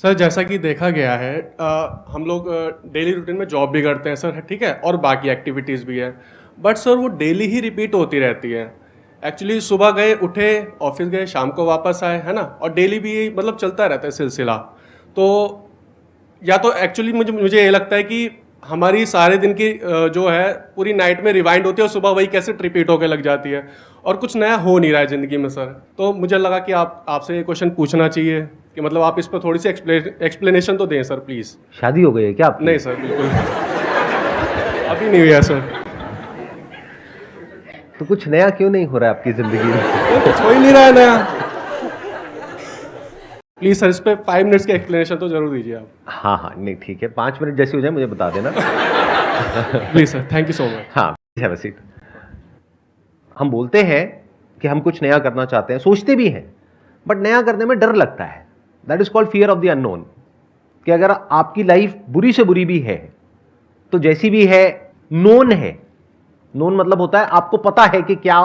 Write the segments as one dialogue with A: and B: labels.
A: Sir जैसा कि देखा गया है हम लोग डेली रूटीन में जॉब भी करते हैं सर, ठीक है, और बाकी एक्टिविटीज़ भी है। बट सर वो डेली ही रिपीट होती रहती है। एक्चुअली सुबह गए, उठे, ऑफिस गए, शाम को वापस आए, है ना, और डेली भी यही मतलब चलता रहता है सिलसिला। तो या तो एक्चुअली मुझे मुझे ये लगता है कि हमारी सारे दिन की जो है पूरी नाइट में रिवाइंड होती है और सुबह वही कैसे रिपीट होकर लग जाती है और कुछ नया हो नहीं रहा है ज़िंदगी में सर। तो मुझे लगा कि आपसे ये क्वेश्चन पूछना चाहिए कि मतलब आप इस पर थोड़ी सी एक्सप्लेनेशन तो दें सर प्लीज़।
B: शादी हो गई है क्या आपकी?
A: नहीं सर, बिल्कुल अभी नहीं हुआ सर।
B: तो कुछ नया क्यों नहीं हो रहा है आपकी जिंदगी में?
A: कुछ हो ही नहीं रहा है नया। प्लीज़ सर इस पर 5 मिनट्स की एक्सप्लेनेशन तो जरूर दीजिए आप।
B: हाँ हाँ, नहीं ठीक है, 5 मिनट जैसे हो जाए मुझे बता देना।
A: Please sir, thank you so much.
B: हाँ, हैव अ सीट। हम बोलते हैं कि हम कुछ नया करना चाहते हैं, सोचते भी हैं, बट नया करने में डर लगता है। That is called fear of the unknown. कि अगर आपकी लाइफ बुरी से बुरी भी है तो जैसी भी है नोन है। नोन मतलब होता है आपको पता है कि क्या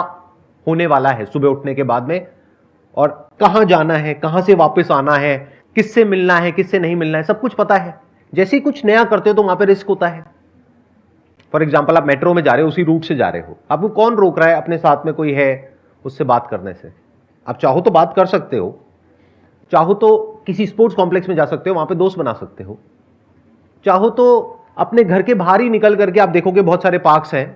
B: होने वाला है सुबह उठने के बाद में, और कहां जाना है, कहां से वापस आना है, किससे मिलना है, किससे नहीं मिलना है, सब कुछ पता है। जैसे ही कुछ नया करते हो तो वहां पे रिस्क होता है। फॉर एग्जाम्पल आप मेट्रो में जा रहे हो, उसी रूट से जा रहे हो, आपको कौन रोक रहा है? अपने साथ में कोई है उससे बात करने से। आप चाहो तो बात कर सकते हो, चाहो तो किसी स्पोर्ट्स कॉम्प्लेक्स में जा सकते हो, वहां पे दोस्त बना सकते हो, चाहो तो अपने घर के बाहर ही निकल करके आप देखोगे बहुत सारे पार्क्स हैं,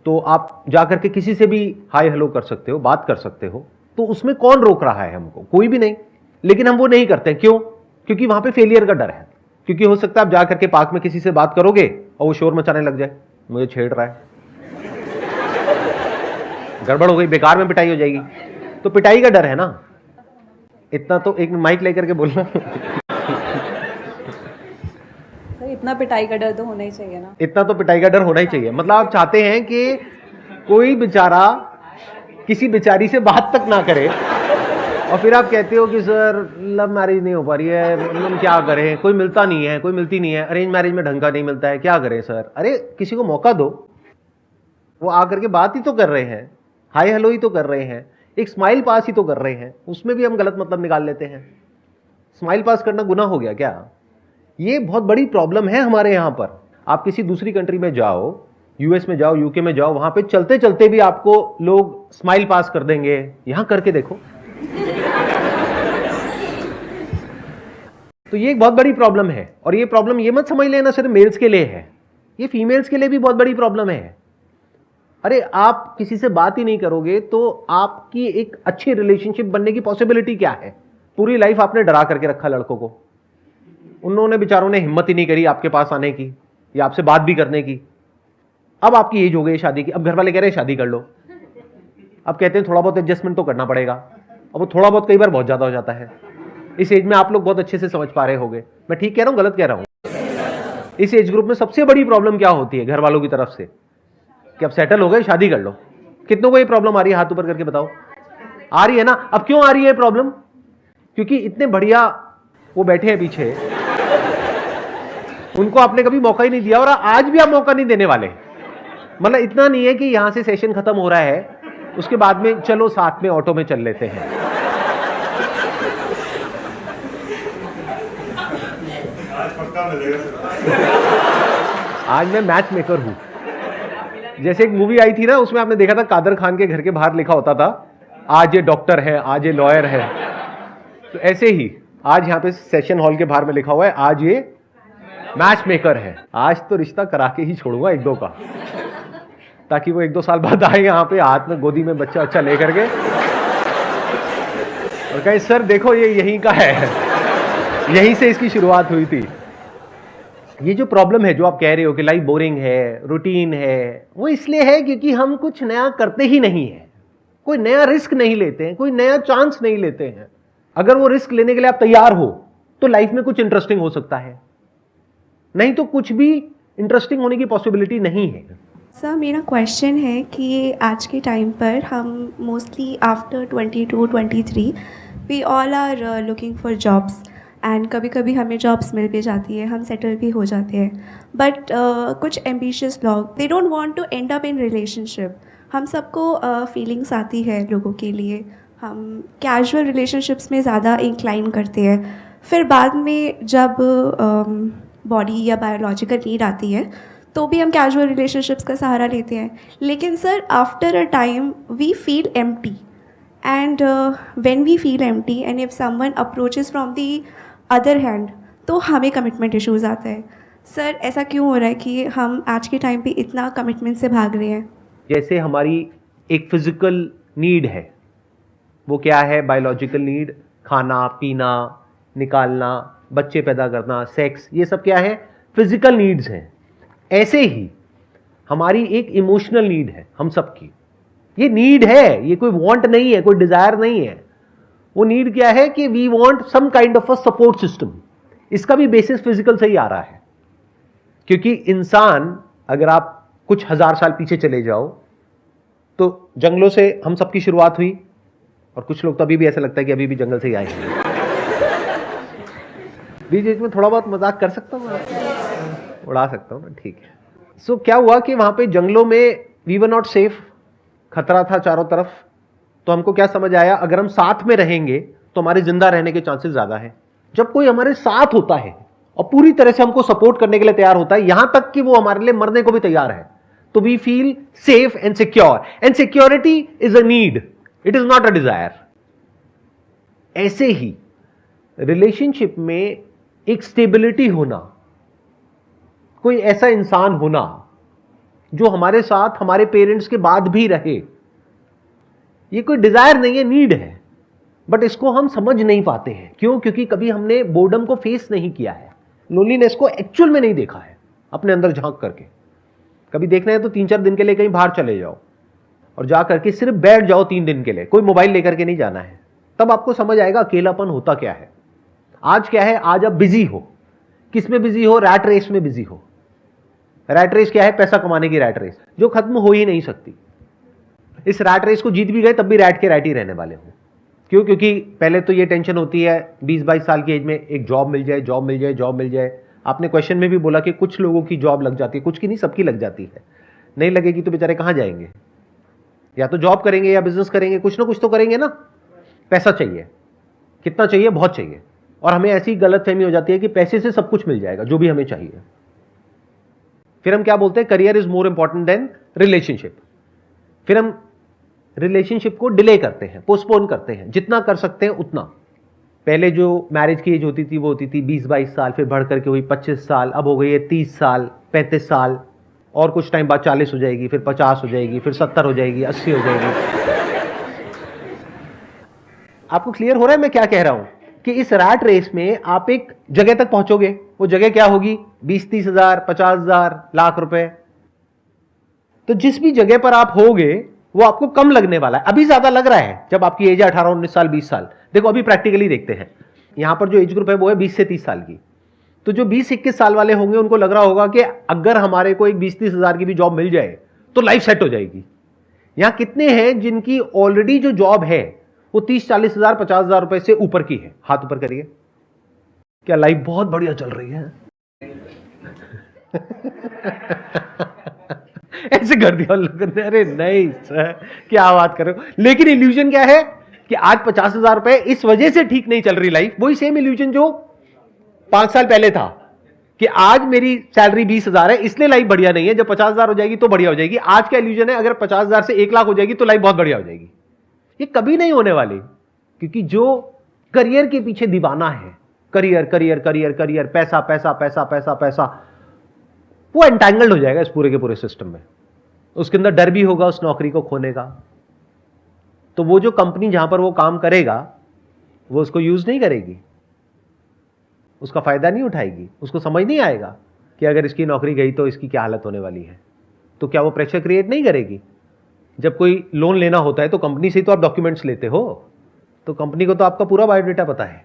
B: तो आप जा करके किसी से भी हाय हेलो कर सकते हो, बात कर सकते हो। तो उसमें कौन रोक रहा है हमको? कोई भी नहीं। लेकिन हम वो नहीं करते। क्यों? क्योंकि वहां पे फेलियर का डर है। क्योंकि हो सकता है आप जा करके पार्क में किसी से बात करोगे और वो शोर मचाने लग जाए, मुझे छेड़ रहा है, गड़बड़ हो गई, बेकार में पिटाई हो जाएगी। तो पिटाई का डर है ना। इतना तो एक माइक लेकर के बोलना।
C: तो इतना पिटाई का डर तो होना ही चाहिए ना।
B: इतना तो पिटाई का डर होना ही चाहिए। मतलब आप चाहते हैं कि कोई बेचारा किसी बेचारी से बात तक ना करे, और फिर आप कहते हो कि सर लव मैरिज नहीं हो पा रही है, हम क्या करें, कोई मिलता नहीं है, कोई मिलती नहीं है, अरेंज मैरिज में ढंग का नहीं मिलता है, क्या करें सर? अरे किसी को मौका दो, वो आकर के बात ही तो कर रहे हैं, हाय हेलो ही तो कर रहे हैं, एक स्माइल पास ही तो कर रहे हैं, उसमें भी हम गलत मतलब निकाल लेते हैं। स्माइल पास करना गुनाह हो गया क्या? ये बहुत बड़ी प्रॉब्लम है हमारे यहां पर। आप किसी दूसरी कंट्री में जाओ, यूएस में जाओ, यूके में जाओ, वहां पे चलते चलते भी आपको लोग स्माइल पास कर देंगे। यहां करके देखो। तो ये एक बहुत बड़ी प्रॉब्लम है। और ये प्रॉब्लम ये मत समझ लेना सिर्फ मेल्स के लिए है, ये फीमेल्स के लिए भी बहुत बड़ी प्रॉब्लम है। अरे आप किसी से बात ही नहीं करोगे तो आपकी एक अच्छी रिलेशनशिप बनने की पॉसिबिलिटी क्या है? पूरी लाइफ आपने डरा करके रखा लड़कों को, उन्होंने बेचारों ने हिम्मत ही नहीं करी आपके पास आने की या आपसे बात भी करने की। अब आपकी एज हो गई शादी की, अब घर वाले कह रहे हैं शादी कर लो। अब कहते हैं थोड़ा बहुत एडजस्टमेंट तो करना पड़ेगा। अब वो थोड़ा बहुत कई बार बहुत ज्यादा हो जाता है। इस एज में आप लोग बहुत अच्छे से समझ पा रहे होंगे। मैं ठीक कह रहा हूं, गलत कह रहा हूं? इस एज ग्रुप में सबसे बड़ी प्रॉब्लम क्या होती है घर वालों की तरफ से? कि अब सेटल हो गए, शादी कर लो। कितनों को ये प्रॉब्लम आ रही है? हाथ ऊपर करके बताओ। आ रही है ना? अब क्यों आ रही है प्रॉब्लम? क्योंकि इतने बढ़िया वो बैठे हैं पीछे, उनको आपने कभी मौका ही नहीं दिया, और आज भी आप मौका नहीं देने वाले। मतलब इतना नहीं है कि यहां से सेशन खत्म हो रहा है उसके बाद में चलो साथ में ऑटो में चल लेते हैं।
D: आज पक्का मिलेगा।
B: आज मैं मैच मेकर हूं। जैसे एक मूवी आई थी ना, उसमें आपने देखा था कादर खान के घर के बाहर लिखा होता था आज ये डॉक्टर है, आज ये लॉयर है। तो ऐसे ही आज यहां पे सेशन हॉल के बाहर में लिखा हुआ है आज ये मैच मेकर है। आज तो रिश्ता करा के ही छोड़ूंगा एक दो का, ताकि वो 1-2 साल बाद आए यहाँ पे हाथ में गोदी में बच्चा अच्छा लेकर के और कहे सर देखो ये यहीं का है, यहीं से इसकी शुरुआत हुई थी। ये जो प्रॉब्लम है, जो आप कह रहे हो कि लाइफ बोरिंग है, रूटीन है, वो इसलिए है क्योंकि हम कुछ नया करते ही नहीं है, कोई नया रिस्क नहीं लेते हैं, कोई नया चांस नहीं लेते हैं। अगर वो रिस्क लेने के लिए आप तैयार हो तो लाइफ में कुछ इंटरेस्टिंग हो सकता है, नहीं तो कुछ भी इंटरेस्टिंग होने की पॉसिबिलिटी नहीं है।
E: सर मेरा क्वेश्चन है कि आज के टाइम पर हम mostly after 22-23 we all are looking for jobs, and कभी कभी हमें जॉब्स मिल भी जाती है, हम सेटल भी हो जाते हैं, बट कुछ एम्बिशियस लोग they don't want to end up in relationship. हम सबको फीलिंग्स आती है लोगों के लिए, हम कैजुअल रिलेशनशिप्स में ज़्यादा इंक्लाइन करते हैं, फिर बाद में जब बॉडी या बायोलॉजिकल नीड आती है तो भी हम कैजुअल रिलेशनशिप्स का सहारा लेते हैं, लेकिन sir after a time we feel empty, and when we feel empty and if someone approaches from the other hand तो हमें कमिटमेंट इश्यूज़ आता है। सर ऐसा क्यों हो रहा है कि हम आज के टाइम पे इतना कमिटमेंट से भाग रहे हैं?
B: जैसे हमारी एक फिजिकल नीड है, वो क्या है? बायोलॉजिकल नीड, खाना पीना, निकालना, बच्चे पैदा करना, सेक्स, ये सब क्या है? फिजिकल नीड्स हैं। ऐसे ही हमारी एक इमोशनल नीड है हम सबकी। ये नीड है, ये कोई वांट नहीं है, कोई डिजायर नहीं है। वो नीड क्या है कि we want some kind of a support system. इसका भी बेसिस फिजिकल से ही आ रहा है, क्योंकि इंसान, अगर आप कुछ हजार साल पीछे चले जाओ तो जंगलों से हम सबकी शुरुआत हुई, और कुछ लोग तो अभी भी ऐसा लगता है कि अभी भी जंगल से ही आए हैं। बीच बीच में थोड़ा बहुत मजाक कर सकता हूँ, उड़ा सकता हूँ ना, ठीक है। सो क्या हुआ कि वहां पे जंगलों में वी वर नॉट सेफ, खतरा था चारों तरफ। तो हमको क्या समझ आया, अगर हम साथ में रहेंगे तो हमारे जिंदा रहने के चांसेस ज्यादा है। जब कोई हमारे साथ होता है और पूरी तरह से हमको सपोर्ट करने के लिए तैयार होता है, यहां तक कि वो हमारे लिए मरने को भी तैयार है, तो we feel safe and secure. And security is a need, it is not a desire. ऐसे ही रिलेशनशिप में एक स्टेबिलिटी होना, कोई ऐसा इंसान होना जो हमारे साथ हमारे पेरेंट्स के बाद भी रहे, ये कोई डिजायर नहीं है, नीड है। बट इसको हम समझ नहीं पाते हैं। क्यों? क्योंकि कभी हमने बोर्डम को फेस नहीं किया है, लोनलीनेस को एक्चुअल में नहीं देखा है अपने अंदर झांक करके। कभी देखना है तो 3-4 दिन के लिए कहीं बाहर चले जाओ और जा करके सिर्फ बैठ जाओ 3 दिन के लिए, कोई मोबाइल लेकर के नहीं जाना है। तब आपको समझ आएगा अकेलापन होता क्या है। आज क्या है? आज आप बिजी हो। किस में बिजी हो? रैट रेस में बिजी हो। रैट रेस क्या है? पैसा कमाने की रैट रेस, जो खत्म हो ही नहीं सकती। इस रैट रेस को जीत भी गए तब भी रैट के रैट ही रहने वाले हो। क्यों? क्योंकि पहले तो ये टेंशन होती है 20-22 साल की एज में एक जॉब मिल जाए, जॉब मिल जाए, जॉब मिल जाए। आपने क्वेश्चन में भी बोला कि कुछ लोगों की जॉब लग जाती है, कुछ की नहीं, सबकी लग जाती है। नहीं लगेगी तो बेचारे कहां जाएंगे? या तो जॉब करेंगे या बिजनेस करेंगे, कुछ ना कुछ तो करेंगे ना। पैसा चाहिए, कितना चाहिए? बहुत चाहिए। और हमें ऐसी गलतफहमी हो जाती है कि पैसे से सब कुछ मिल जाएगा जो भी हमें चाहिए। फिर हम क्या बोलते हैं? Career is more important than relationship. फिर हम रिलेशनशिप को डिले करते हैं, पोस्टपोन करते हैं, जितना कर सकते हैं उतना। पहले जो मैरिज की एज होती थी वो होती थी 20-22 साल, फिर बढ़ करके हुई 25 साल, अब हो गई है 30 साल, 35 साल, और कुछ टाइम बाद 40 हो जाएगी, फिर 50 हो जाएगी, फिर 70 हो जाएगी, 80 हो जाएगी। आपको क्लियर हो रहा है मैं क्या कह रहा हूं? कि इस रैट रेस में आप एक जगह तक पहुंचोगे। वो जगह क्या होगी? 20-30 हजार, 50 हजार, लाख रुपए। तो जिस भी जगह पर आप होगे वो आपको कम लगने वाला है। अभी ज्यादा लग रहा है जब आपकी एज है 18-19 साल, 20 साल। देखो अभी प्रैक्टिकली देखते हैं, यहां पर जो एज ग्रुप है वो है 20 से 30 साल की। तो जो 20-21 साल वाले होंगे उनको लग रहा होगा कि अगर हमारे को एक 20-30 हजार की भी जॉब मिल जाए तो लाइफ सेट हो जाएगी। यहां कितने हैं जिनकी ऑलरेडी जो जॉब है वो 30-40 हजार, 50 हजार रुपए से ऊपर की है? हाथ ऊपर करिए। क्या लाइफ बहुत बढ़िया चल रही है? ऐसे कर दिया लोगों ने। अरे नहीं सर, क्या बात कर रहे हो। लेकिन इल्यूजन क्या है कि आज 50 हजार रुपए इस वजह से ठीक नहीं चल रही लाइफ। वही सेम इल्यूजन जो 5 साल पहले था कि आज मेरी सैलरी 20 हजार है इसलिए लाइफ बढ़िया नहीं है, जब 50 हजार हो जाएगी तो बढ़िया हो जाएगी। आज का इल्यूजन है अगर 50 हजार से 1 लाख हो जाएगी तो लाइफ बहुत बढ़िया हो जाएगी। ये कभी नहीं होने वाली, क्योंकि जो करियर के पीछे दीवाना है, करियर करियर करियर करियर, पैसा पैसा पैसा पैसा पैसा, वो एंटैंगल्ड हो जाएगा इस पूरे के पूरे सिस्टम में। उसके अंदर डर भी होगा उस नौकरी को खोने का। तो वो जो कंपनी जहां पर वो काम करेगा वो उसको यूज नहीं करेगी, उसका फायदा नहीं उठाएगी। उसको समझ नहीं आएगा कि अगर इसकी नौकरी गई तो इसकी क्या हालत होने वाली है। तो क्या वो प्रेशर क्रिएट नहीं करेगी? जब कोई लोन लेना होता है तो कंपनी से ही तो आप डॉक्यूमेंट्स लेते हो, तो कंपनी को तो आपका पूरा बायोडेटा पता है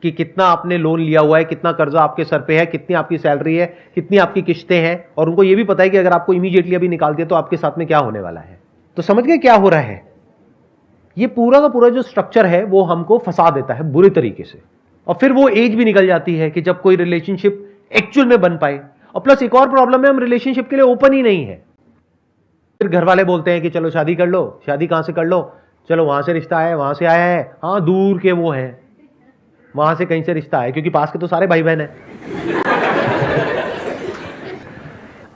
B: कि कितना आपने लोन लिया हुआ है, कितना कर्जा आपके सर पे है, कितनी आपकी सैलरी है, कितनी आपकी किस्तें हैं, और उनको यह भी पता है कि अगर आपको इमीडिएटली अभी निकाल दिया तो आपके साथ में क्या होने वाला है। तो समझ गए क्या हो रहा है? ये पूरा का पूरा जो स्ट्रक्चर है वो हमको फंसा देता है बुरी तरीके से। और फिर वो एज भी निकल जाती है कि जब कोई रिलेशनशिप एक्चुअल में बन पाए। और प्लस एक और प्रॉब्लम है, हम रिलेशनशिप के लिए ओपन ही नहीं है। फिर घर वाले बोलते हैं कि चलो शादी कर लो। शादी कहां से कर लो? चलो वहां से रिश्ता आया है, वहां से आया है, हाँ दूर के वो हैं। वहां से कहीं से रिश्ता है, क्योंकि पास के तो सारे भाई बहन हैं।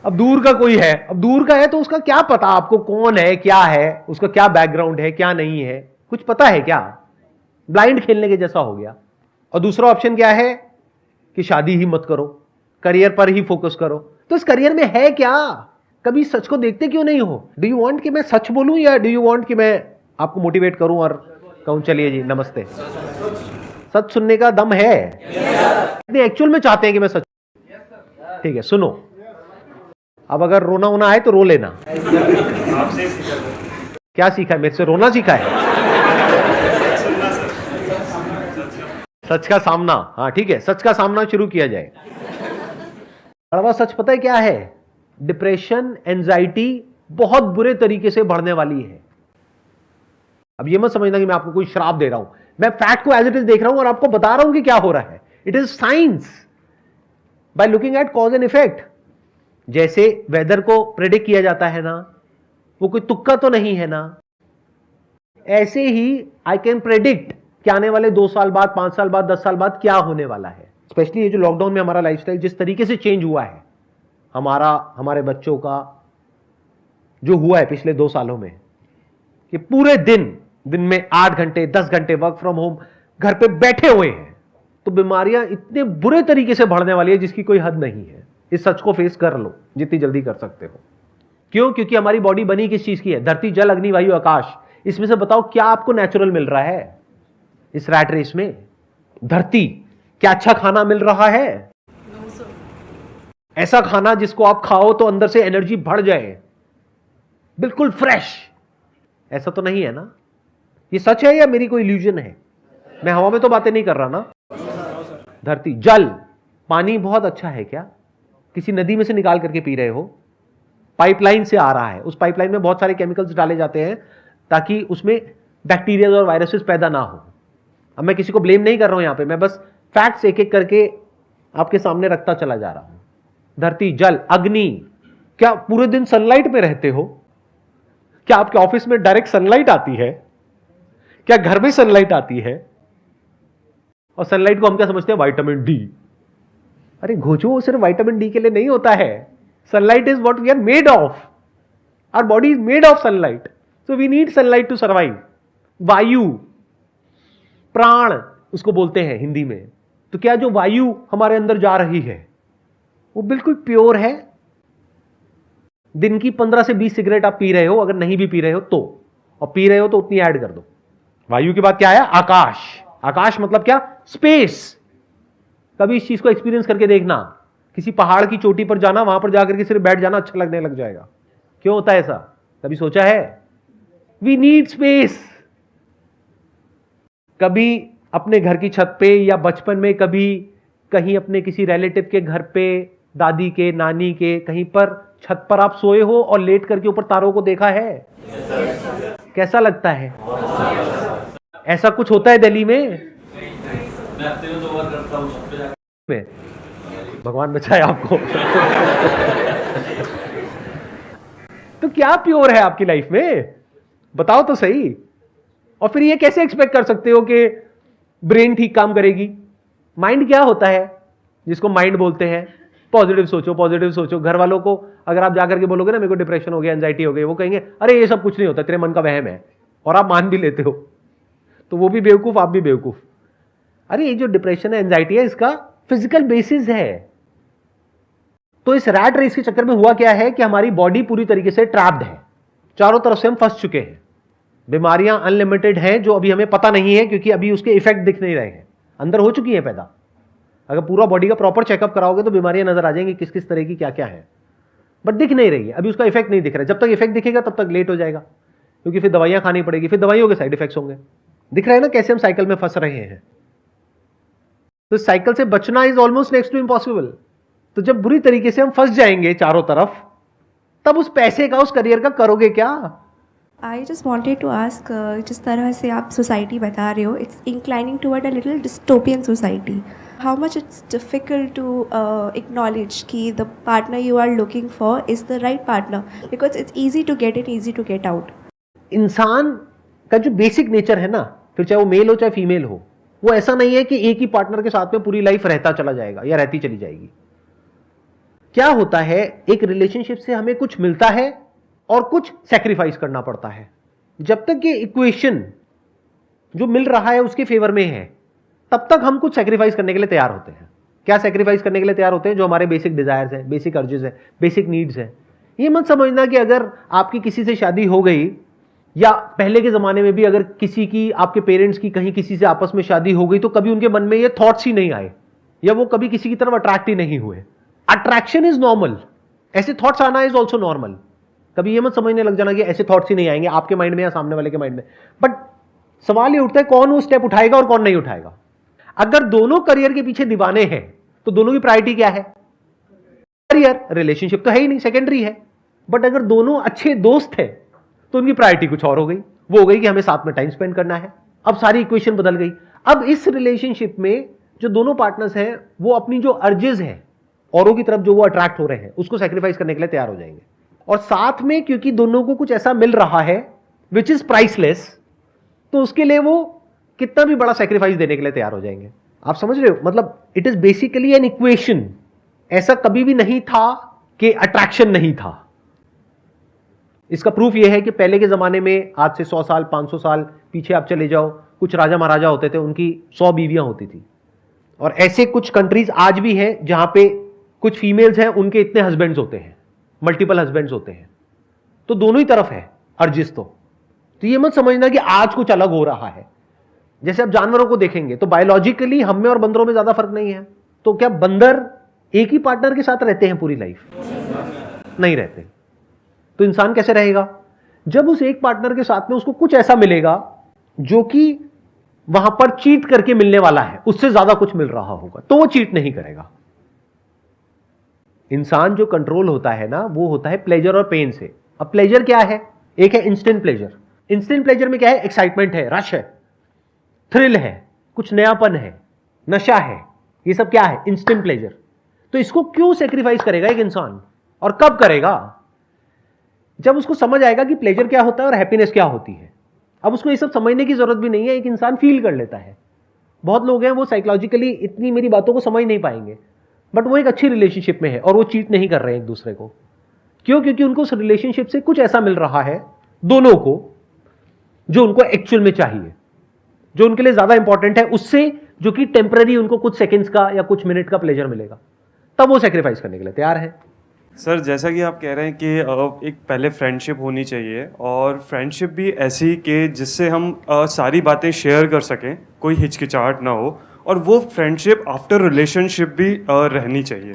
B: अब दूर का कोई है, अब दूर का है तो उसका क्या पता आपको कौन है, क्या है, उसका क्या बैकग्राउंड है, क्या नहीं है, कुछ पता है क्या? ब्लाइंड खेलने के जैसा हो गया। और दूसरा ऑप्शन क्या है कि शादी ही मत करो, करियर पर ही फोकस करो। तो इस करियर में है क्या? कभी सच को देखते क्यों नहीं हो? डू यू वांट कि मैं सच बोलूं, या डू यू वांट कि मैं आपको मोटिवेट करूं और कहूं चलिए जी नमस्ते? सच सुनने का दम है? एक्चुअल में चाहते हैं कि मैं सच? ठीक है, सुनो। अब अगर रोना होना आए तो रो लेना।
D: आपसे सीखा
B: क्या सीखा है? मेरे से रोना सीखा है? सच का सामना। हाँ ठीक है, सच का सामना शुरू किया जाए। कड़वा सच पता है क्या है? डिप्रेशन, एंजाइटी बहुत बुरे तरीके से बढ़ने वाली है। अब ये मत समझना कि मैं आपको कोई श्राप दे रहा हूं, मैं फैक्ट को एज इट इज देख रहा हूं और आपको बता रहा हूं कि क्या हो रहा है। It is science by looking at cause and effect. जैसे वेदर को प्रेडिक्ट किया जाता है ना, वो कोई तुक्का तो नहीं है ना, ऐसे ही आई कैन प्रेडिक्ट कि आने वाले 2 साल बाद, 5 साल बाद, 10 साल बाद क्या होने वाला है। स्पेशली ये जो लॉकडाउन में हमारा लाइफस्टाइल जिस तरीके से चेंज हुआ है, हमारे बच्चों का जो हुआ है पिछले 2 सालों में, कि पूरे दिन में 8 घंटे 10 घंटे वर्क फ्रॉम होम घर पे बैठे हुए हैं, तो बीमारियां इतने बुरे तरीके से बढ़ने वाली है जिसकी कोई हद नहीं है। इस सच को फेस कर लो जितनी जल्दी कर सकते हो। क्यों? क्योंकि हमारी बॉडी बनी किस चीज की है? धरती, जल, अग्नि, वायु, आकाश। इसमें से बताओ क्या आपको नेचुरल मिल रहा है इस रैट रेस में? धरती। क्या अच्छा खाना मिल रहा है? ऐसा खाना जिसको आप खाओ तो अंदर से एनर्जी बढ़ जाए, बिल्कुल फ्रेश, ऐसा तो नहीं है ना? ये सच है या मेरी कोई इल्यूजन है? मैं हवा में तो बातें नहीं कर रहा ना। धरती, जल, पानी बहुत अच्छा है क्या? किसी नदी में से निकाल करके पी रहे हो? पाइपलाइन से आ रहा है, उस पाइपलाइन में बहुत सारे केमिकल्स डाले जाते हैं ताकि उसमें बैक्टीरिया और वायरसेस पैदा ना हो। अब मैं किसी को ब्लेम नहीं कर रहा हूं यहां पे, मैं बस फैक्ट्स एक एक करके आपके सामने रखता चला जा रहा हूं। धरती, जल, अग्नि। क्या पूरे दिन सनलाइट में रहते हो? क्या आपके ऑफिस में डायरेक्ट सनलाइट आती है? क्या घर में सनलाइट आती है? और सनलाइट को हम क्या समझते हैं? Vitamin D. अरे घोचो, सिर्फ विटामिन डी के लिए नहीं होता है। Sunlight is what we are made of. Our body is made of sunlight, so we need sunlight to survive. वायु, प्राण उसको बोलते हैं हिंदी में। तो क्या जो वायु हमारे अंदर जा रही है वो बिल्कुल प्योर है? दिन की 15 से 20 सिगरेट आप पी रहे हो, अगर नहीं भी पी रहे हो तो, और पी रहे हो तो उतनी ऐड कर दो। वायु के बाद क्या है? आकाश। आकाश मतलब क्या? स्पेस। कभी इस चीज को एक्सपीरियंस करके देखना, किसी पहाड़ की चोटी पर जाना, वहां पर जाकर के सिर्फ बैठ जाना अच्छा लगने लग जाएगा। क्यों होता है ऐसा? कभी सोचा है? We need space. कभी अपने घर की छत पे या बचपन में कभी कहीं अपने किसी रिलेटिव के घर पे, दादी के, नानी के, कहीं पर छत पर आप सोए हो और लेट करके ऊपर तारों को देखा है? कैसा लगता है? ऐसा कुछ होता है दिल्ली में? भगवान बचाए आपको। तो क्या प्योर है आपकी लाइफ में? बताओ तो सही। और फिर ये कैसे एक्सपेक्ट कर सकते हो कि ब्रेन ठीक काम करेगी? माइंड क्या होता है जिसको माइंड बोलते हैं? पॉजिटिव सोचो, पॉजिटिव सोचो। घर वालों को अगर आप जाकर के बोलोगे ना मेरे को डिप्रेशन हो गया, एंजाइटी हो गई, वो कहेंगे अरे ये सब कुछ नहीं होता, तेरे मन का वहम है, और आप मान भी लेते हो, तो वो भी बेवकूफ, आप भी बेवकूफ। अरे ये जो डिप्रेशन है, एंजाइटी है, इसका फिजिकल बेसिस है। तो इस रैट रेस के चक्कर में हुआ क्या है कि हमारी बॉडी पूरी तरीके से ट्रैप्ड है, चारों तरफ से हम फंस चुके हैं। बीमारियां अनलिमिटेड हैं जो अभी हमें पता नहीं है, क्योंकि अभी उसके इफेक्ट दिख नहीं रहे हैं, अंदर हो चुकी है पैदा। अगर पूरा बॉडी का प्रॉपर चेकअप कराओगे तो बीमारियां नजर आ जाएंगी किस किस तरह की, क्या क्या है, बट दिख नहीं रही है अभी, उसका इफेक्ट नहीं दिख रहा है। जब तक इफेक्ट दिखेगा तब तक लेट हो जाएगा, क्योंकि फिर दवाइयां खानी पड़ेगी, फिर दवाइयों के साइड इफेक्ट्स होंगे। दिख रहा है ना कैसे हम साइकिल में फंस रहे हैं? तो साइकिल से बचना is almost next to impossible. तो जब बुरी तरीके से हम फंस जाएंगे चारों तरफ, तब उस पैसे का, उस करियर का करोगे क्या?
E: I just wanted to ask, जिस तरह से आप सोसाइटी बता रहे हो, it's inclining toward a little dystopian society. How much it's difficult to acknowledge कि the partner you are looking for is the right partner, because it's easy to get in, easy to get out.
B: इंसान का जो basic nature है ना, फिर चाहे वो mail हो चाहे फीमेल हो, वो ऐसा नहीं है कि एक ही पार्टनर के साथ में पूरी लाइफ रहता चला जाएगा या रहती चली जाएगी। क्या होता है, एक रिलेशनशिप से हमें कुछ मिलता है और कुछ सैक्रिफाइस करना पड़ता है। जब तक ये इक्वेशन जो मिल रहा है उसके फेवर में है, तब तक हम कुछ सैक्रिफाइस करने के लिए तैयार होते हैं। क्या सैक्रिफाइस करने के लिए तैयार होते हैं? जो हमारे बेसिक डिजायर्स हैं, बेसिक अर्जेस हैं, बेसिक नीड्स हैं। ये मत समझना कि अगर आपकी किसी से शादी हो गई, या पहले के जमाने में भी अगर किसी की, आपके पेरेंट्स की कहीं किसी से आपस में शादी हो गई, तो कभी उनके मन में ये थॉट्स ही नहीं आए, या वो कभी किसी की तरफ अट्रैक्ट ही नहीं हुए। अट्रैक्शन इज नॉर्मल, ऐसे थॉट्स आना इज ऑल्सो नॉर्मल। कभी ये मत समझने लग जाना कि ऐसे थॉट्स ही नहीं आएंगे आपके माइंड में या सामने वाले के माइंड में। बट सवाल ये उठता है, कौन वो स्टेप उठाएगा और कौन नहीं उठाएगा। अगर दोनों करियर के पीछे दीवाने हैं, तो दोनों की प्रायोरिटी क्या है? करियर। रिलेशनशिप तो है ही नहीं, सेकेंडरी है। बट अगर दोनों अच्छे दोस्त हैं, तो उनकी प्रायोरिटी कुछ और हो गई। वो हो गई कि हमें साथ में टाइम स्पेंड करना है। अब सारी इक्वेशन बदल गई। अब इस रिलेशनशिप में जो दोनों पार्टनर्स हैं, वो अपनी जो अर्जेस हैं, औरों की तरफ जो वो अट्रैक्ट हो रहे हैं, उसको सैक्रिफाइस करने के लिए तैयार हो जाएंगे। और साथ में क्योंकि दोनों को कुछ ऐसा मिल रहा है विच इज प्राइसलेस, तो उसके लिए वो कितना भी बड़ा सैक्रिफाइस देने के लिए तैयार हो जाएंगे। आप समझ रहे हो? मतलब it is basically an equation. ऐसा कभी भी नहीं था कि अट्रैक्शन नहीं था। इसका प्रूफ यह है कि पहले के जमाने में, आज से 100 साल 500 साल पीछे आप चले जाओ, कुछ राजा महाराजा होते थे, उनकी 100 बीवियां होती थी। और ऐसे कुछ कंट्रीज आज भी हैं जहां पे कुछ फीमेल्स हैं, उनके इतने हस्बैंड्स होते हैं, मल्टीपल हस्बैंड्स होते हैं। तो दोनों ही तरफ है अर्जिस। तो ये मत समझना कि आज कुछ अलग हो रहा है। जैसे आप जानवरों को देखेंगे तो बायोलॉजिकली हम में और बंदरों में ज्यादा फर्क नहीं है। तो क्या बंदर एक ही पार्टनर के साथ रहते हैं पूरी लाइफ? नहीं रहते। तो इंसान कैसे रहेगा? जब उस एक पार्टनर के साथ में उसको कुछ ऐसा मिलेगा जो कि वहां पर चीट करके मिलने वाला है, उससे ज्यादा कुछ मिल रहा होगा, तो वो चीट नहीं करेगा। इंसान जो कंट्रोल होता है ना, वो होता है प्लेजर और पेन से। अब प्लेजर क्या है? एक है इंस्टेंट प्लेजर। इंस्टेंट प्लेजर में क्या है? एक्साइटमेंट है, रश है, थ्रिल है, कुछ नयापन है, नशा है। ये सब क्या है? Instant pleasure. तो इसको क्यों सेक्रीफाइस करेगा एक इंसान, और कब करेगा? जब उसको समझ आएगा कि प्लेजर क्या होता है और हैप्पीनेस क्या होती है। अब उसको ये सब समझने की जरूरत भी नहीं है, एक इंसान फील कर लेता है। बहुत लोग हैं वो साइकोलॉजिकली इतनी मेरी बातों को समझ नहीं पाएंगे, बट वो एक अच्छी रिलेशनशिप में है और वो चीट नहीं कर रहे हैं एक दूसरे को। क्यों? क्योंकि उनको उस रिलेशनशिप से कुछ ऐसा मिल रहा है दोनों को जो उनको एक्चुअल में चाहिए, जो उनके लिए ज्यादा इंपॉर्टेंट है उससे, जो कि टेम्पररी उनको कुछ सेकंड्स का या कुछ मिनट का प्लेजर मिलेगा, तब वो सेक्रीफाइस करने के लिए तैयार है।
D: सर, जैसा कि आप कह रहे हैं कि एक पहले फ्रेंडशिप होनी चाहिए, और फ्रेंडशिप भी ऐसी कि जिससे हम सारी बातें शेयर कर सकें, कोई हिचकिचाहट ना हो, और वो फ्रेंडशिप आफ्टर रिलेशनशिप भी रहनी चाहिए।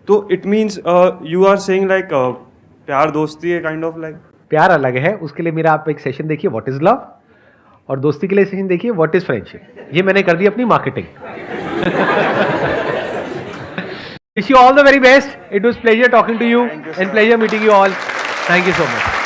D: तो it means you are saying like प्यार दोस्ती है काइंड ऑफ लाइक।
B: प्यार अलग है, उसके लिए मेरा आप एक सेशन देखिए व्हाट इज लव, और दोस्ती के लिए सेशन देखिए व्हाट इज फ्रेंडशिप। ये मैंने कर दी अपनी marketing. Wish you all the very best. It was pleasure talking to you and pleasure meeting you all. Thank you so much.